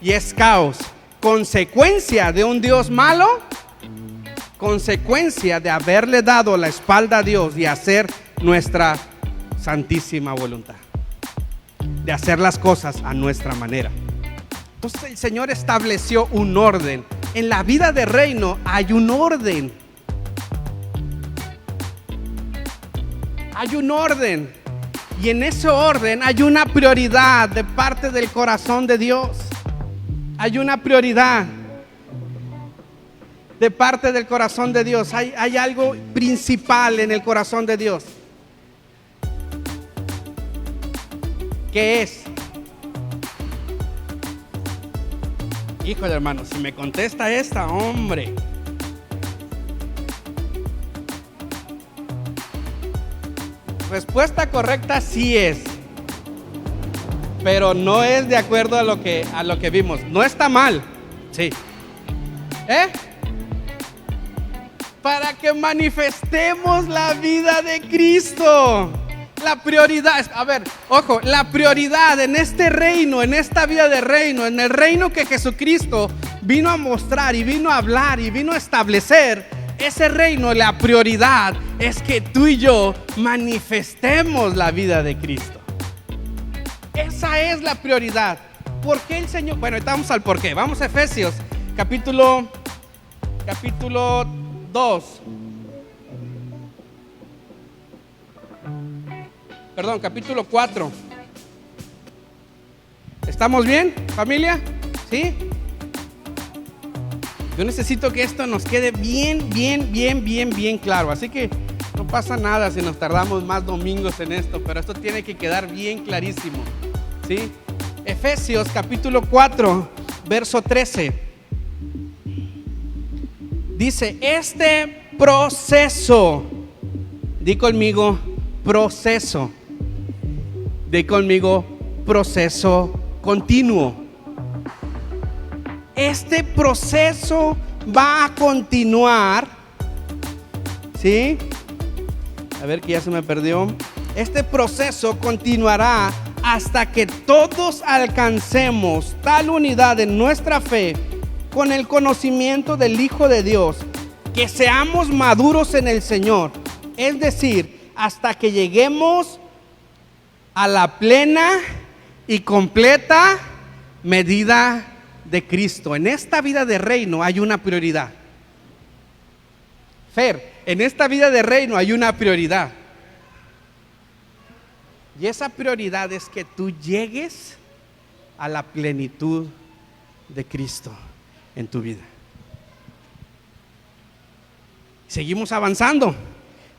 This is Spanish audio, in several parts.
y es caos. Consecuencia de un Dios malo, consecuencia de haberle dado la espalda a Dios y hacer nuestra santísima voluntad, de hacer las cosas a nuestra manera. Entonces el Señor estableció un orden. En la vida de reino hay un orden. Hay un orden. Y en ese orden hay una prioridad de parte del corazón de Dios. Hay una prioridad de parte del corazón de Dios. Hay algo principal en el corazón de Dios. ¿Qué es? Híjole, hermano, si me contesta esta, hombre. Respuesta correcta sí es, pero no es de acuerdo a lo que vimos. No está mal, sí. Para que manifestemos la vida de Cristo. La prioridad, a ver, ojo, la prioridad en este reino, en esta vida de reino, en el reino que Jesucristo vino a mostrar y vino a hablar y vino a establecer. Ese reino, la prioridad es que tú y yo manifestemos la vida de Cristo. Esa es la prioridad. ¿Por qué el Señor? Bueno, ahorita vamos al por qué. Vamos a Efesios, capítulo 2. Perdón, capítulo 4. ¿Estamos bien, familia? ¿Sí? Yo necesito que esto nos quede bien claro. Así que no pasa nada si nos tardamos más domingos en esto, pero esto tiene que quedar bien clarísimo, ¿sí? Efesios capítulo 4, verso 13. Dice, este proceso, di conmigo proceso, di conmigo proceso continuo. Este proceso va a continuar, ¿sí? A ver, que ya se me perdió. Este proceso continuará hasta que todos alcancemos tal unidad en nuestra fe con el conocimiento del Hijo de Dios, que seamos maduros en el Señor, es decir, hasta que lleguemos a la plena y completa medida de Cristo. En esta vida de reino hay una prioridad. Fer, en esta vida de reino hay una prioridad. Y esa prioridad es que tú llegues a la plenitud de Cristo en tu vida. Seguimos avanzando.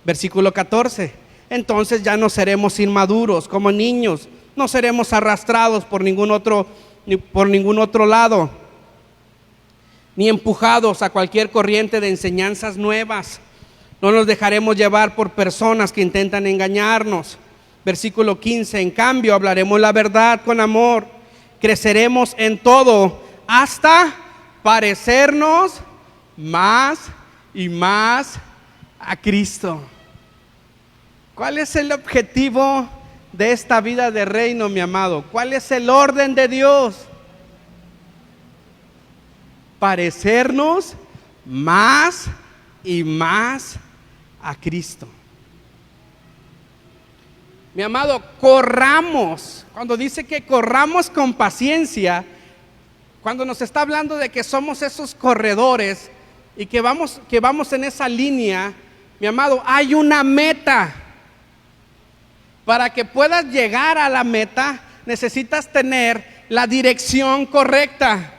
Versículo 14. Entonces ya no seremos inmaduros como niños, no seremos arrastrados por ningún otro lado, ni empujados a cualquier corriente de enseñanzas nuevas. No nos dejaremos llevar por personas que intentan engañarnos. Versículo 15, en cambio hablaremos la verdad con amor, creceremos en todo hasta parecernos más y más a Cristo. ¿Cuál es el objetivo de esta vida de reino, mi amado? ¿Cuál es el orden de Dios? Parecernos más y más a Cristo. Mi amado, corramos. Cuando dice que corramos con paciencia, cuando nos está hablando de que somos esos corredores y que vamos en esa línea, mi amado, hay una meta. Para que puedas llegar a la meta, necesitas tener la dirección correcta.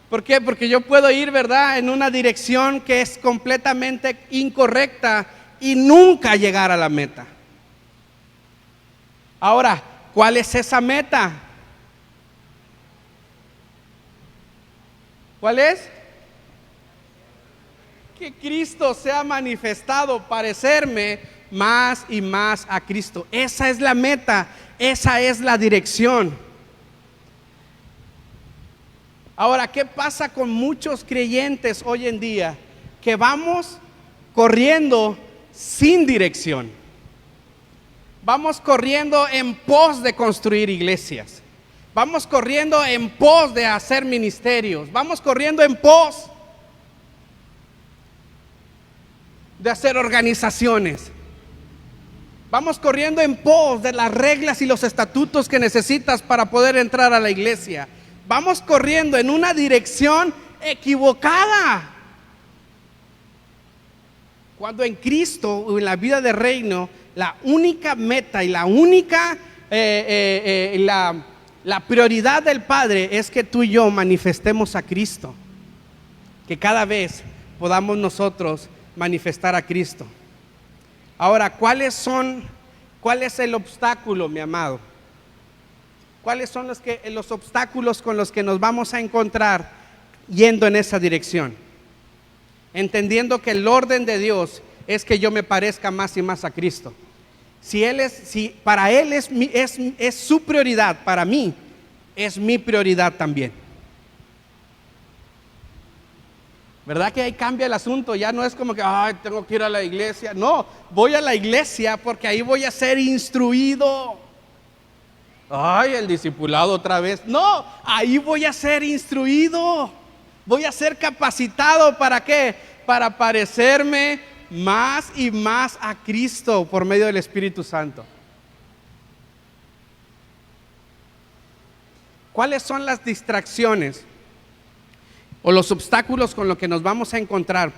¿Por qué? Porque yo puedo ir, ¿verdad?, en una dirección que es completamente incorrecta y nunca llegar a la meta. Ahora, ¿cuál es esa meta? ¿Cuál es? Que Cristo sea manifestado, parecerme más y más a Cristo. Esa es la meta, esa es la dirección. Ahora, ¿qué pasa con muchos creyentes hoy en día? Que vamos corriendo sin dirección. Vamos corriendo en pos de construir iglesias. Vamos corriendo en pos de hacer ministerios. Vamos corriendo en pos de hacer organizaciones. Vamos corriendo en pos de las reglas y los estatutos que necesitas para poder entrar a la iglesia. Vamos corriendo en una dirección equivocada. Cuando en Cristo o en la vida de reino, la única meta y la única la prioridad del Padre es que tú y yo manifestemos a Cristo. Que cada vez podamos nosotros manifestar a Cristo. Ahora, ¿cuál es el obstáculo, mi amado? ¿Cuáles son los obstáculos con los que nos vamos a encontrar yendo en esa dirección? Entendiendo que el orden de Dios es que yo me parezca más y más a Cristo. Si para Él es su prioridad, para mí es mi prioridad también. ¿Verdad que ahí cambia el asunto? Ya no es como que, tengo que ir a la iglesia. No, voy a la iglesia porque ahí voy a ser instruido. El discipulado otra vez. No, ahí voy a ser instruido. Voy a ser capacitado, ¿para qué? Para parecerme más y más a Cristo por medio del Espíritu Santo. ¿Cuáles son las distracciones o los obstáculos con los que nos vamos a encontrar,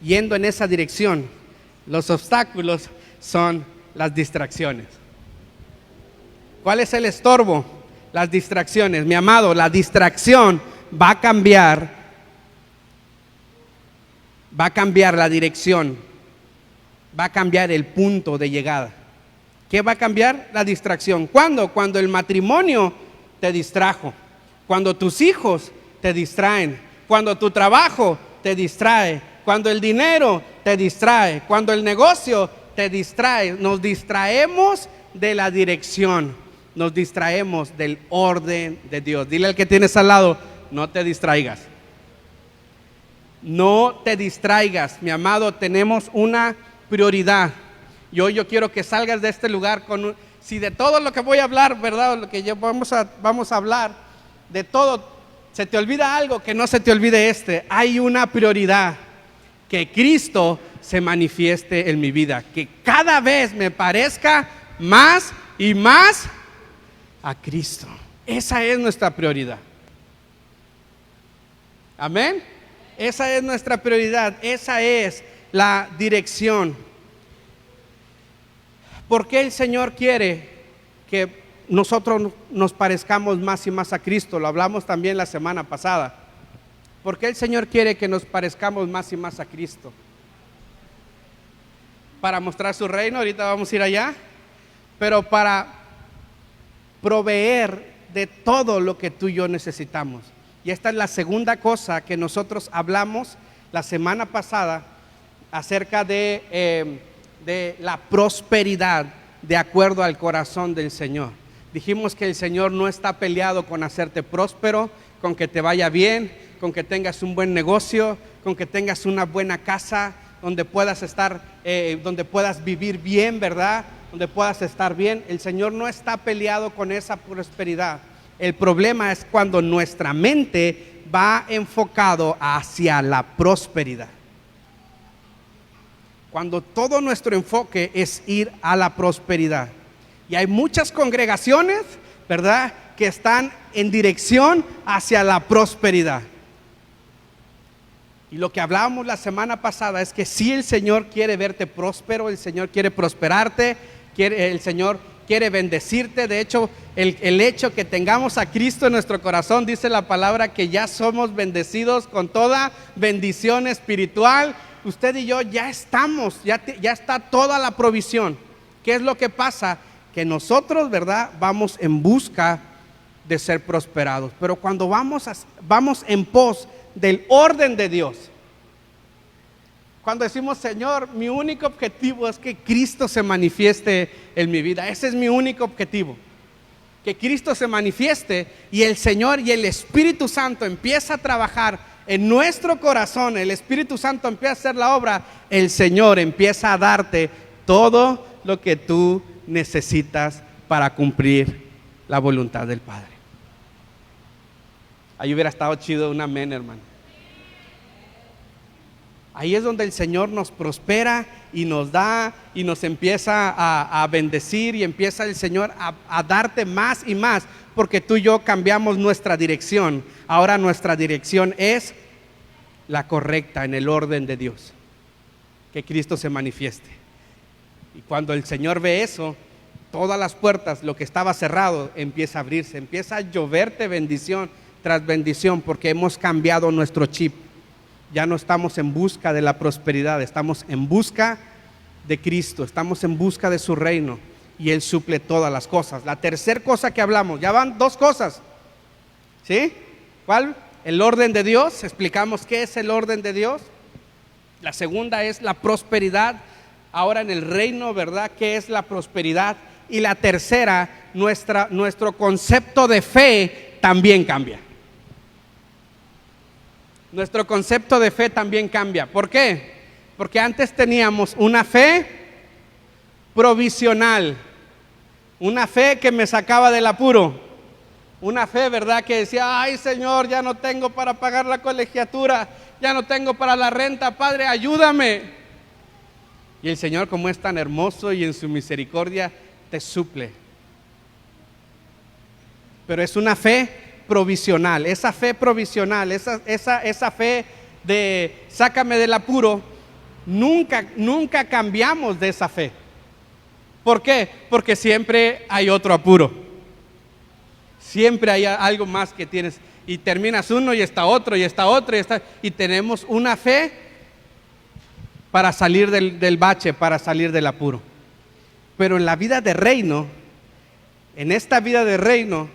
yendo en esa dirección? Los obstáculos son las distracciones. ¿Cuál es el estorbo? Las distracciones. Mi amado, la distracción va a cambiar la dirección, va a cambiar el punto de llegada. ¿Qué va a cambiar? La distracción. ¿Cuándo? Cuando el matrimonio te distrajo, cuando tus hijos te distraen, cuando tu trabajo te distrae, cuando el dinero te distrae, cuando el negocio te distrae. Nos distraemos de la dirección, nos distraemos del orden de Dios. Dile al que tienes al lado, no te distraigas. No te distraigas, mi amado, tenemos una prioridad. Yo quiero que salgas de este lugar si de todo lo que voy a hablar, ¿verdad? Lo que vamos a hablar, de todo, se te olvida algo, que no se te olvide hay una prioridad, que Cristo se manifieste en mi vida, que cada vez me parezca más y más a Cristo. Esa es nuestra prioridad. Amén. Esa es nuestra prioridad, esa es la dirección. ¿Por qué el Señor quiere que nosotros nos parezcamos más y más a Cristo? Lo hablamos también la semana pasada. ¿Por qué el Señor quiere que nos parezcamos más y más a Cristo? Para mostrar su reino, ahorita vamos a ir allá, pero para proveer de todo lo que tú y yo necesitamos. Y esta es la segunda cosa que nosotros hablamos la semana pasada acerca de la prosperidad de acuerdo al corazón del Señor. Dijimos que el Señor no está peleado con hacerte próspero, con que te vaya bien, con que tengas un buen negocio, con que tengas una buena casa, donde puedas estar, donde puedas vivir bien, ¿verdad? Donde puedas estar bien. El Señor no está peleado con esa prosperidad. El problema es cuando nuestra mente va enfocado hacia la prosperidad. Cuando todo nuestro enfoque es ir a la prosperidad. Y hay muchas congregaciones, ¿verdad?, que están en dirección hacia la prosperidad. Y lo que hablábamos la semana pasada es que sí, el Señor quiere verte próspero, el Señor quiere prosperarte, el Señor quiere bendecirte. De hecho, el hecho que tengamos a Cristo en nuestro corazón, dice la palabra que ya somos bendecidos con toda bendición espiritual. Usted y yo ya estamos, ya está toda la provisión. ¿Qué es lo que pasa? Que nosotros, ¿verdad?, vamos en busca de ser prosperados. Pero cuando vamos en pos del orden de Dios, cuando decimos, Señor, mi único objetivo es que Cristo se manifieste en mi vida. Ese es mi único objetivo. Que Cristo se manifieste y el Señor y el Espíritu Santo empieza a trabajar en nuestro corazón. El Espíritu Santo empieza a hacer la obra. El Señor empieza a darte todo lo que tú necesitas para cumplir la voluntad del Padre. Ahí hubiera estado chido un amén, hermano. Ahí es donde el Señor nos prospera y nos da y nos empieza a bendecir, y empieza el Señor a darte más y más, porque tú y yo cambiamos nuestra dirección. Ahora nuestra dirección es la correcta, en el orden de Dios. Que Cristo se manifieste. Y cuando el Señor ve eso, todas las puertas, lo que estaba cerrado, empieza a abrirse, empieza a lloverte bendición tras bendición, porque hemos cambiado nuestro chip. Ya no estamos en busca de la prosperidad, estamos en busca de Cristo, estamos en busca de su reino, y Él suple todas las cosas. La tercera cosa que hablamos, ya van dos cosas, ¿sí? ¿Cuál? El orden de Dios. Explicamos qué es el orden de Dios. La segunda es la prosperidad, ahora en el reino, ¿verdad? ¿Qué es la prosperidad? Y la tercera, nuestro concepto de fe también cambia. Nuestro concepto de fe también cambia. ¿Por qué? Porque antes teníamos una fe provisional, una fe que me sacaba del apuro, una fe, ¿verdad?, que decía: ay, Señor, ya no tengo para pagar la colegiatura, ya no tengo para la renta, Padre, ayúdame. Y el Señor, como es tan hermoso y en su misericordia, te suple. Pero es una fe provisional. Esa fe provisional, esa fe de sácame del apuro, nunca cambiamos de esa fe. ¿Por qué? Porque siempre hay otro apuro. Siempre hay algo más que tienes, y terminas uno y está otro y está otro y tenemos una fe para salir del bache, para salir del apuro. Pero en la vida de reino, en esta vida de reino,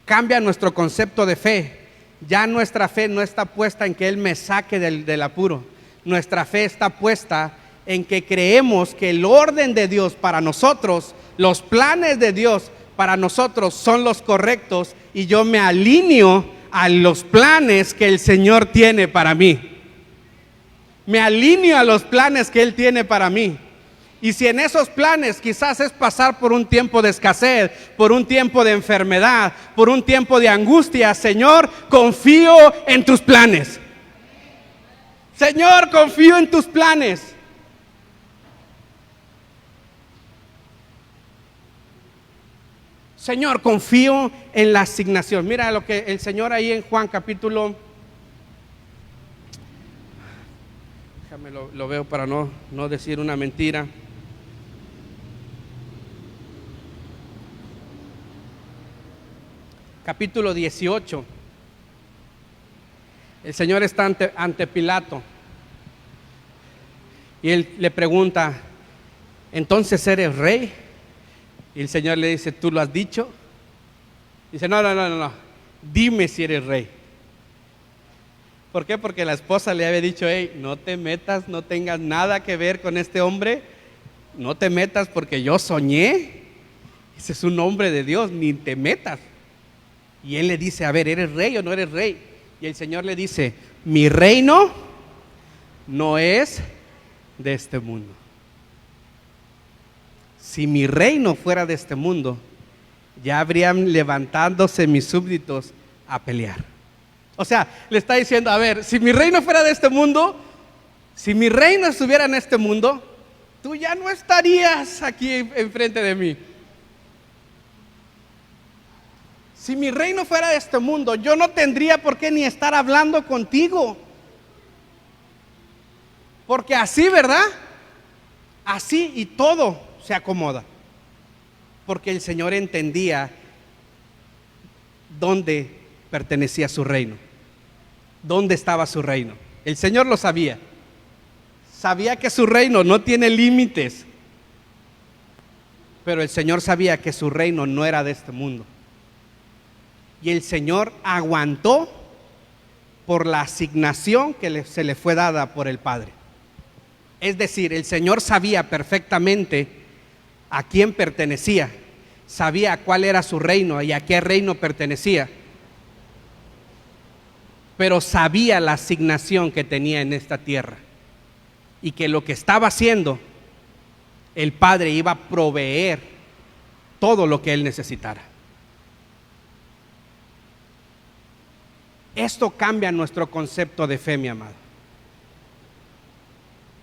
cambia nuestro concepto de fe. Ya nuestra fe no está puesta en que Él me saque del apuro. Nuestra fe está puesta en que creemos que el orden de Dios para nosotros, los planes de Dios para nosotros son los correctos, y yo me alineo a los planes que el Señor tiene para mí. Me alineo a los planes que Él tiene para mí. Y si en esos planes quizás es pasar por un tiempo de escasez, por un tiempo de enfermedad, por un tiempo de angustia, Señor, confío en tus planes. Señor, confío en tus planes. Señor, confío en la asignación. Mira lo que el Señor ahí en Juan capítulo, déjame lo veo para no decir una mentira. Capítulo 18. El Señor está ante Pilato, y él le pregunta: ¿entonces eres rey? Y el Señor le dice: ¿tú lo has dicho? Dice: no, dime si eres rey. ¿Por qué? Porque la esposa le había dicho: hey, no te metas, no tengas nada que ver con este hombre, no te metas porque yo soñé, ese es un hombre de Dios, ni te metas. Y él le dice: a ver, ¿eres rey o no eres rey? Y el Señor le dice: mi reino no es de este mundo. Si mi reino fuera de este mundo, ya habrían levantándose mis súbditos a pelear. O sea, le está diciendo: a ver, si mi reino fuera de este mundo, si mi reino estuviera en este mundo, tú ya no estarías aquí enfrente de mí. Si mi reino fuera de este mundo, yo no tendría por qué ni estar hablando contigo. Porque así, ¿verdad? Así y todo se acomoda. Porque el Señor entendía dónde pertenecía su reino, dónde estaba su reino. El Señor lo sabía. Sabía que su reino no tiene límites. Pero el Señor sabía que su reino no era de este mundo. Y el Señor aguantó por la asignación que se le fue dada por el Padre. Es decir, el Señor sabía perfectamente a quién pertenecía, sabía cuál era su reino y a qué reino pertenecía, pero sabía la asignación que tenía en esta tierra, y que lo que estaba haciendo, el Padre iba a proveer todo lo que él necesitara. Esto cambia nuestro concepto de fe, mi amado.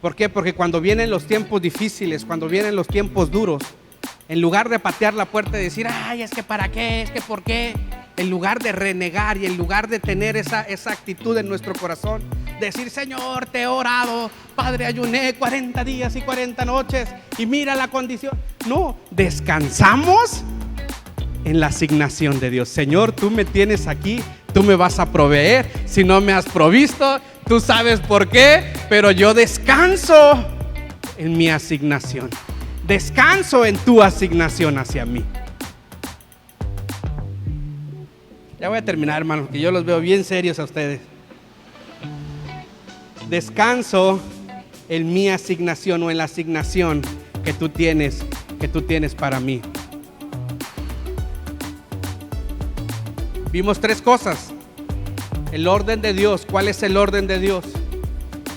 ¿Por qué? Porque cuando vienen los tiempos difíciles, cuando vienen los tiempos duros, en lugar de patear la puerta y decir, ay, es que para qué, es que por qué, en lugar de renegar y en lugar de tener esa actitud en nuestro corazón, decir, Señor, te he orado, Padre, ayuné 40 días y 40 noches y mira la condición. No, descansamos en la asignación de Dios. Señor, tú me tienes aquí, tú me vas a proveer. Si no me has provisto, tú sabes por qué, pero yo descanso en mi asignación. Descanso en tu asignación hacia mí. Ya voy a terminar, hermanos, que yo los veo bien serios a ustedes. Descanso en mi asignación o en la asignación que tú tienes para mí. Vimos 3 cosas. El orden de Dios. ¿Cuál es el orden de Dios?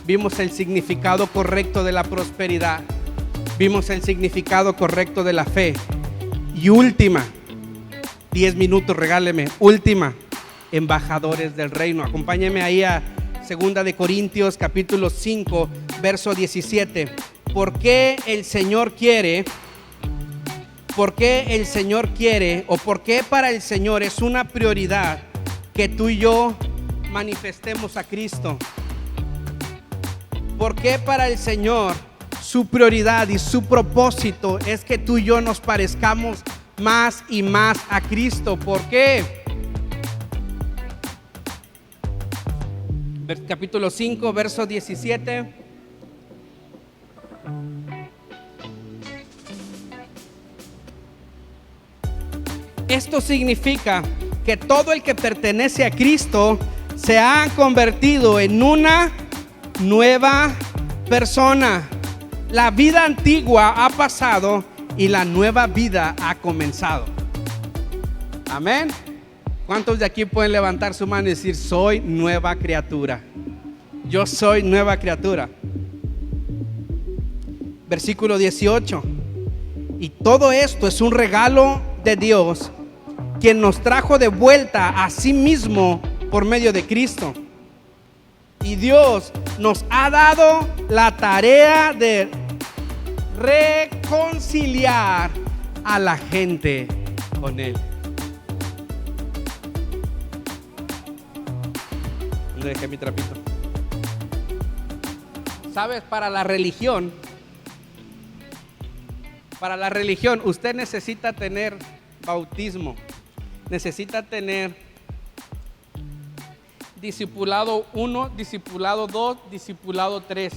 Vimos el significado correcto de la prosperidad. Vimos el significado correcto de la fe. Y última, 10 minutos, regáleme. Última, embajadores del reino. Acompáñenme ahí a 2 de Corintios capítulo 5, verso 17. ¿Por qué el Señor quiere o por qué para el Señor es una prioridad que tú y yo manifestemos a Cristo? ¿Por qué para el Señor su prioridad y su propósito es que tú y yo nos parezcamos más y más a Cristo? ¿Por qué? Capítulo 5, verso 17. Esto significa que todo el que pertenece a Cristo se ha convertido en una nueva persona. La vida antigua ha pasado y la nueva vida ha comenzado. Amén. ¿Cuántos de aquí pueden levantar su mano y decir, soy nueva criatura? Yo soy nueva criatura. Versículo 18. Y todo esto es un regalo de Dios, quien nos trajo de vuelta a sí mismo por medio de Cristo. Y Dios nos ha dado la tarea de reconciliar a la gente con Él. ¿Dónde dejé mi trapito? ¿Sabes? Para la religión, usted necesita tener bautismo, necesita tener discipulado 1, discipulado 2, discipulado 3.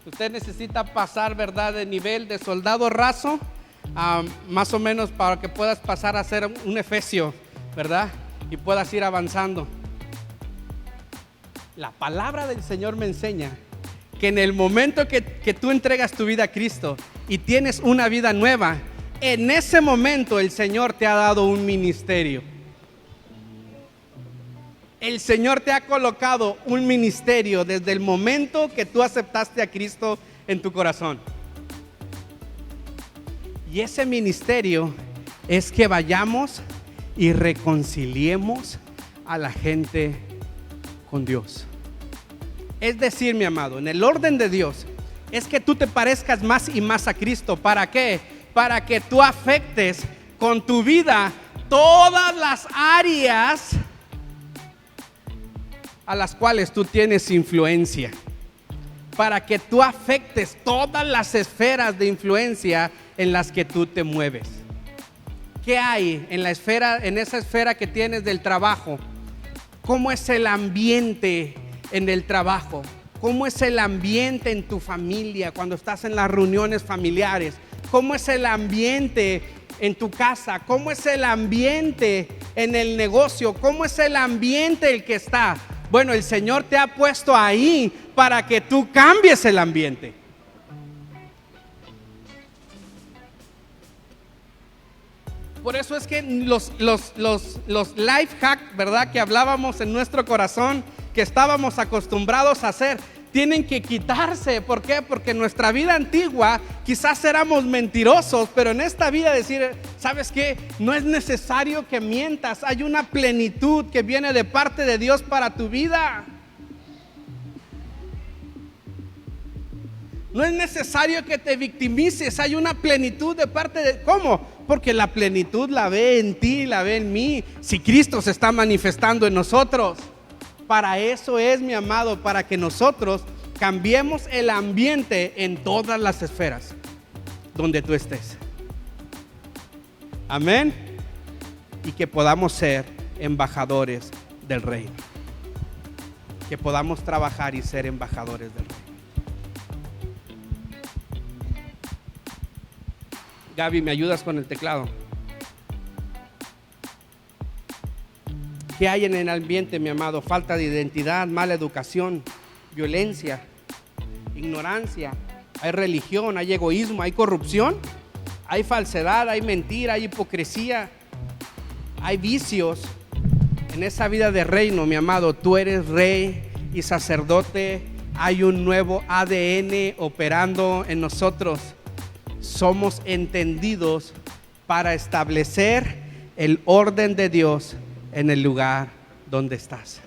Usted necesita pasar, ¿verdad?, de nivel de soldado raso, más o menos para que puedas pasar a ser un efesio, ¿verdad? Y puedas ir avanzando. La palabra del Señor me enseña que en el momento que tú entregas tu vida a Cristo y tienes una vida nueva, en ese momento el Señor te ha dado un ministerio. El Señor te ha colocado un ministerio desde el momento que tú aceptaste a Cristo en tu corazón. Y ese ministerio es que vayamos y reconciliemos a la gente con Dios. Es decir, mi amado, en el orden de Dios es que tú te parezcas más y más a Cristo. ¿Para qué? Para que tú afectes con tu vida todas las áreas a las cuales tú tienes influencia, para que tú afectes todas las esferas de influencia en las que tú te mueves. ¿Qué hay en esa esfera que tienes del trabajo? ¿Cómo es el ambiente en el trabajo? ¿Cómo es el ambiente en tu familia cuando estás en las reuniones familiares? ¿Cómo es el ambiente en tu casa? ¿Cómo es el ambiente en el negocio? ¿Cómo es el ambiente el que está? Bueno, el Señor te ha puesto ahí para que tú cambies el ambiente. Por eso es que los life hack, ¿verdad?, que hablábamos en nuestro corazón, que estábamos acostumbrados a hacer, tienen que quitarse. ¿Por qué? Porque en nuestra vida antigua quizás éramos mentirosos, pero en esta vida decir, ¿sabes qué? No es necesario que mientas. Hay una plenitud que viene de parte de Dios para tu vida. No es necesario que te victimices. Hay una plenitud de parte de... ¿Cómo? Porque la plenitud la ve en ti, la ve en mí. Si Cristo se está manifestando en nosotros. Para eso es, mi amado, para que nosotros cambiemos el ambiente en todas las esferas donde tú estés. Amén. Y que podamos ser embajadores del reino. Que podamos trabajar y ser embajadores del reino. Gaby, ¿me ayudas con el teclado? ¿Qué hay en el ambiente, mi amado? Falta de identidad, mala educación, violencia, ignorancia. Hay religión, hay egoísmo, hay corrupción, hay falsedad, hay mentira, hay hipocresía, hay vicios. En esa vida de reino, mi amado, tú eres rey y sacerdote. Hay un nuevo ADN operando en nosotros. Somos entendidos para establecer el orden de Dios en el lugar donde estás.